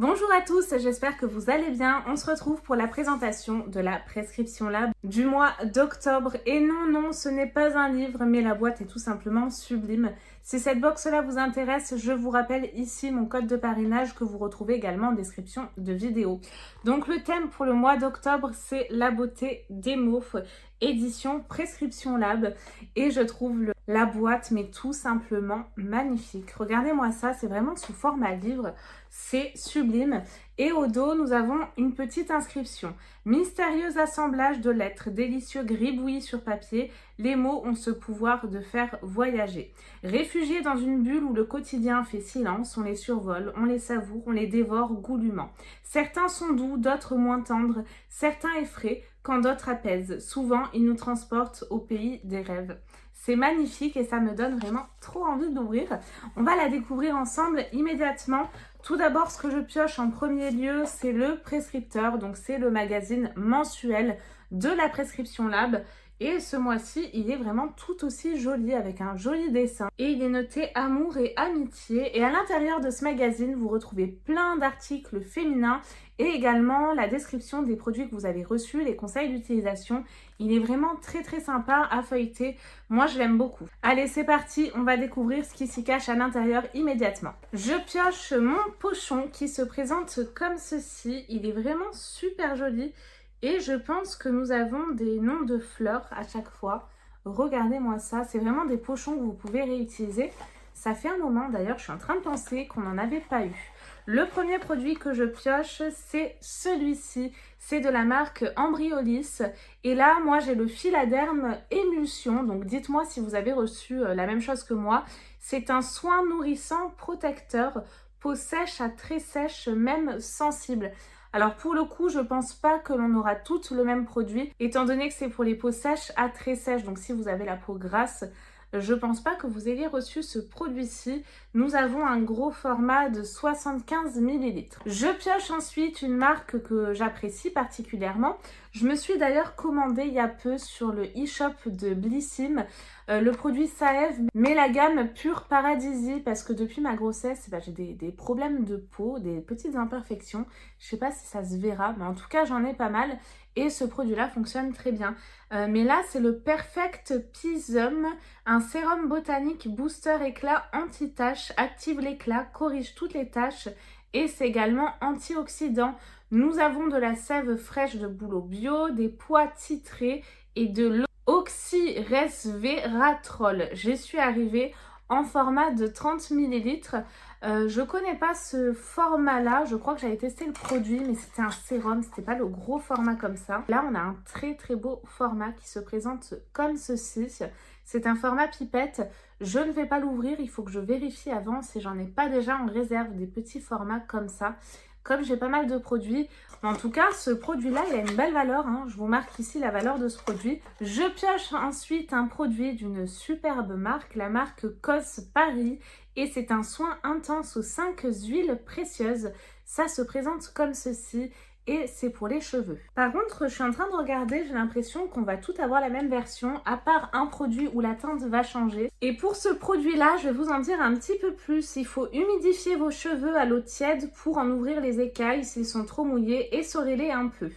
Bonjour à tous, j'espère que vous allez bien. On se retrouve pour la présentation de la Prescription Lab du mois d'octobre. Et non, ce n'est pas un livre, mais la boîte est tout simplement sublime. Si cette box-là vous intéresse, je vous rappelle ici mon code de parrainage que vous retrouvez également en description de vidéo. Donc le thème pour le mois d'octobre, c'est la beauté des mots, édition Prescription Lab. Et je trouve la boîte, mais tout simplement magnifique. Regardez-moi ça, c'est vraiment sous format livre. C'est sublime. Et au dos, nous avons une petite inscription. Mystérieux assemblage de lettres, délicieux gribouillis sur papier, les mots ont ce pouvoir de faire voyager. Réfugiés dans une bulle où le quotidien fait silence, on les survole, on les savoure, on les dévore goulûment. Certains sont doux, d'autres moins tendres, certains effraient, quand d'autres apaisent. Souvent, ils nous transportent au pays des rêves. C'est magnifique et ça me donne vraiment trop envie d'ouvrir. On va la découvrir ensemble immédiatement. Tout d'abord, ce que je pioche en premier lieu, c'est le prescripteur. Donc, c'est le magazine mensuel de la Prescription Lab. Et ce mois-ci, il est vraiment tout aussi joli avec un joli dessin. Et il est noté amour et amitié. Et à l'intérieur de ce magazine, vous retrouvez plein d'articles féminins et également la description des produits que vous avez reçus, les conseils d'utilisation. Il est vraiment très sympa à feuilleter. Moi, je l'aime beaucoup. Allez, c'est parti. On va découvrir ce qui s'y cache à l'intérieur immédiatement. Je pioche mon pochon qui se présente comme ceci. Il est vraiment super joli. Et je pense que nous avons des noms de fleurs à chaque fois. Regardez-moi ça, c'est vraiment des pochons que vous pouvez réutiliser. Ça fait un moment d'ailleurs, je suis en train de penser qu'on n'en avait pas eu. Le premier produit que je pioche, c'est celui-ci. C'est de la marque Embryolisse. Et là, moi, j'ai le Philaderm Émulsion. Donc, dites-moi si vous avez reçu la même chose que moi. C'est un soin nourrissant protecteur, peau sèche à très sèche, même sensible. Alors pour le coup, je pense pas que l'on aura toutes le même produit, étant donné que c'est pour les peaux sèches à très sèches. Donc si vous avez la peau grasse, je pense pas que vous ayez reçu ce produit-ci. Nous avons un gros format de 75 ml. Je pioche ensuite une marque que j'apprécie particulièrement. Je me suis d'ailleurs commandé il y a peu sur le e-shop de Blissim le produit Saève, mais la gamme Pure Paradisie, parce que depuis ma grossesse, j'ai des problèmes de peau, des petites imperfections. Je sais pas si ça se verra, mais en tout cas j'en ai pas mal et ce produit-là fonctionne très bien. Mais là, c'est le Perfect Pisum, un sérum botanique booster éclat anti-taches, active l'éclat, corrige toutes les taches et c'est également antioxydant. Nous avons de la sève fraîche de bouleau bio, des pois titrés et de l'oxyresveratrol. Je suis arrivée en format de 30 ml. Je connais pas ce format-là. Je crois que j'avais testé le produit, mais c'était un sérum. C'était pas le gros format comme ça. Là, on a un très beau format qui se présente comme ceci. C'est un format pipette. Je ne vais pas l'ouvrir. Il faut que je vérifie avant si j'en ai pas déjà en réserve des petits formats comme ça. Comme j'ai pas mal de produits, en tout cas ce produit-là il a une belle valeur, hein. Je vous marque ici la valeur de ce produit. Je pioche ensuite un produit d'une superbe marque, la marque Cos Paris, et c'est un soin intense aux 5 huiles précieuses. Ça se présente comme ceci. Et c'est pour les cheveux. Par contre, je suis en train de regarder, j'ai l'impression qu'on va tout avoir la même version, à part un produit où la teinte va changer. Et pour ce produit-là, je vais vous en dire un petit peu plus. Il faut humidifier vos cheveux à l'eau tiède pour en ouvrir les écailles s'ils sont trop mouillés et essorez-les un peu.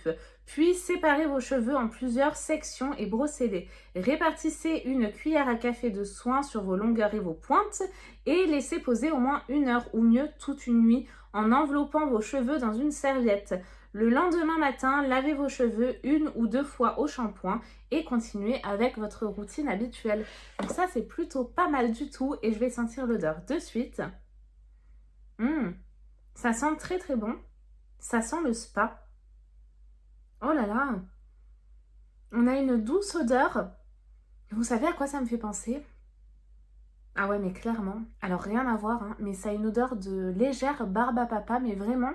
Puis séparez vos cheveux en plusieurs sections et brossez-les. Répartissez une cuillère à café de soin sur vos longueurs et vos pointes et laissez poser au moins 1 heure ou mieux toute une nuit en enveloppant vos cheveux dans une serviette. Le lendemain matin, lavez vos cheveux 1 ou 2 fois au shampoing et continuez avec votre routine habituelle. Donc ça, c'est plutôt pas mal du tout et je vais sentir l'odeur de suite. Ça sent très bon. Ça sent le spa. Oh là là! On a une douce odeur. Vous savez à quoi ça me fait penser? Ah ouais, mais clairement. Alors rien à voir, hein, mais ça a une odeur de légère barbe à papa, mais vraiment...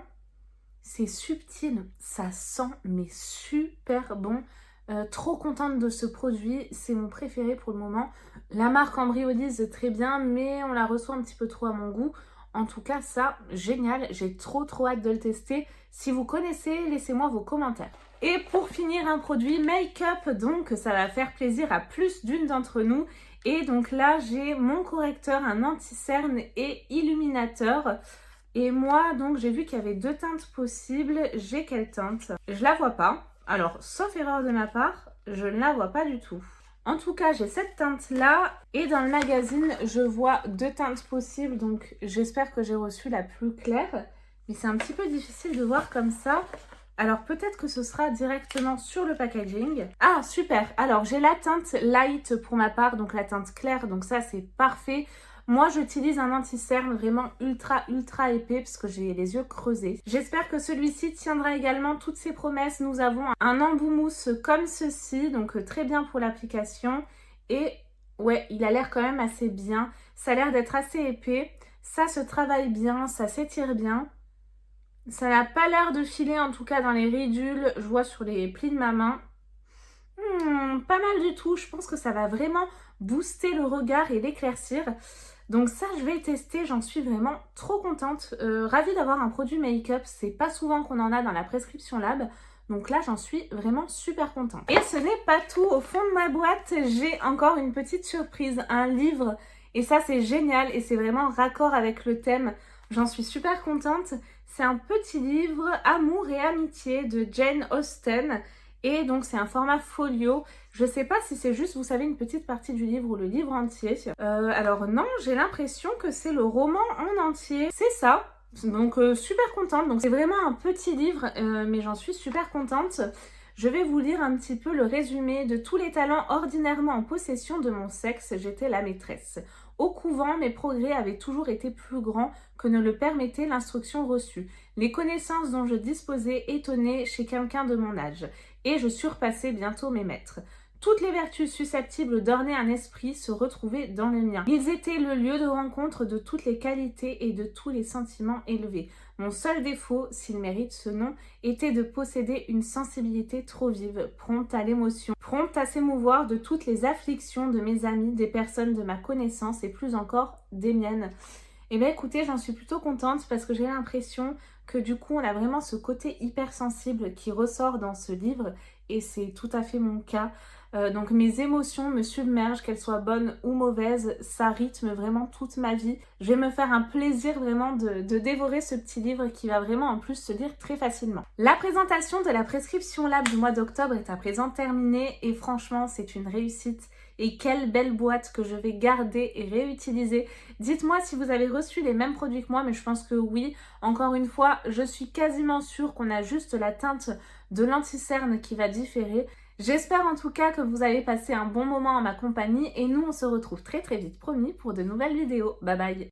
C'est subtil, ça sent mais super bon. Trop contente de ce produit, c'est mon préféré pour le moment. La marque Embryolisse très bien, mais on la reçoit un petit peu trop à mon goût. En tout cas, ça, génial, j'ai trop hâte de le tester. Si vous connaissez, laissez-moi vos commentaires. Et pour finir, un produit make-up, donc ça va faire plaisir à plus d'une d'entre nous. Et donc là, j'ai mon correcteur, un anti-cerne et illuminateur. Et moi, donc, j'ai vu qu'il y avait 2 teintes possibles. J'ai quelle teinte? Je la vois pas. Alors, sauf erreur de ma part, je ne la vois pas du tout. En tout cas, j'ai cette teinte-là. Et dans le magazine, je vois 2 teintes possibles. Donc, j'espère que j'ai reçu la plus claire. Mais c'est un petit peu difficile de voir comme ça. Alors, peut-être que ce sera directement sur le packaging. Ah, super! Alors, j'ai la teinte light pour ma part. Donc, la teinte claire. Donc, ça, c'est parfait. Moi, j'utilise un anti-cerne vraiment ultra épais parce que j'ai les yeux creusés. J'espère que celui-ci tiendra également toutes ses promesses. Nous avons un embout mousse comme ceci, donc très bien pour l'application. Et ouais, il a l'air quand même assez bien. Ça a l'air d'être assez épais. Ça se travaille bien, ça s'étire bien. Ça n'a pas l'air de filer en tout cas dans les ridules. Je vois sur les plis de ma main. Pas mal du tout. Je pense que ça va vraiment booster le regard et l'éclaircir. Donc ça, je vais le tester, j'en suis vraiment trop contente. Ravie d'avoir un produit make-up, c'est pas souvent qu'on en a dans la Prescription Lab. Donc là, j'en suis vraiment super contente. Et ce n'est pas tout, au fond de ma boîte, j'ai encore une petite surprise, un livre. Et ça, c'est génial et c'est vraiment raccord avec le thème. J'en suis super contente. C'est un petit livre, Amour et amitié de Jane Austen. Et donc c'est un format folio. Je sais pas si c'est juste, vous savez, une petite partie du livre ou le livre entier. Alors non, j'ai l'impression que c'est le roman en entier. C'est ça. Donc super contente. Donc c'est vraiment un petit livre, mais j'en suis super contente. Je vais vous lire un petit peu le résumé de tous les talents ordinairement en possession de mon sexe. J'étais la maîtresse. Au couvent, mes progrès avaient toujours été plus grands que ne le permettait l'instruction reçue. Les connaissances dont je disposais étonnaient chez quelqu'un de mon âge, et je surpassais bientôt mes maîtres. Toutes les vertus susceptibles d'orner un esprit se retrouvaient dans le mien. Ils étaient le lieu de rencontre de toutes les qualités et de tous les sentiments élevés. Mon seul défaut, s'il mérite ce nom, était de posséder une sensibilité trop vive, prompte à l'émotion, prompte à s'émouvoir de toutes les afflictions de mes amis, des personnes de ma connaissance et plus encore des miennes. Eh bien écoutez, j'en suis plutôt contente parce que j'ai l'impression que du coup on a vraiment ce côté hypersensible qui ressort dans ce livre et c'est tout à fait mon cas. Donc mes émotions me submergent, qu'elles soient bonnes ou mauvaises, ça rythme vraiment toute ma vie. Je vais me faire un plaisir vraiment de dévorer ce petit livre qui va vraiment en plus se lire très facilement. La présentation de la Prescription Lab du mois d'octobre est à présent terminée et franchement c'est une réussite. Et quelle belle boîte que je vais garder et réutiliser. Dites-moi si vous avez reçu les mêmes produits que moi, mais je pense que oui. Encore une fois, je suis quasiment sûre qu'on a juste la teinte de l'anti-cerne qui va différer. J'espère en tout cas que vous avez passé un bon moment en ma compagnie et nous on se retrouve très vite promis pour de nouvelles vidéos. Bye bye!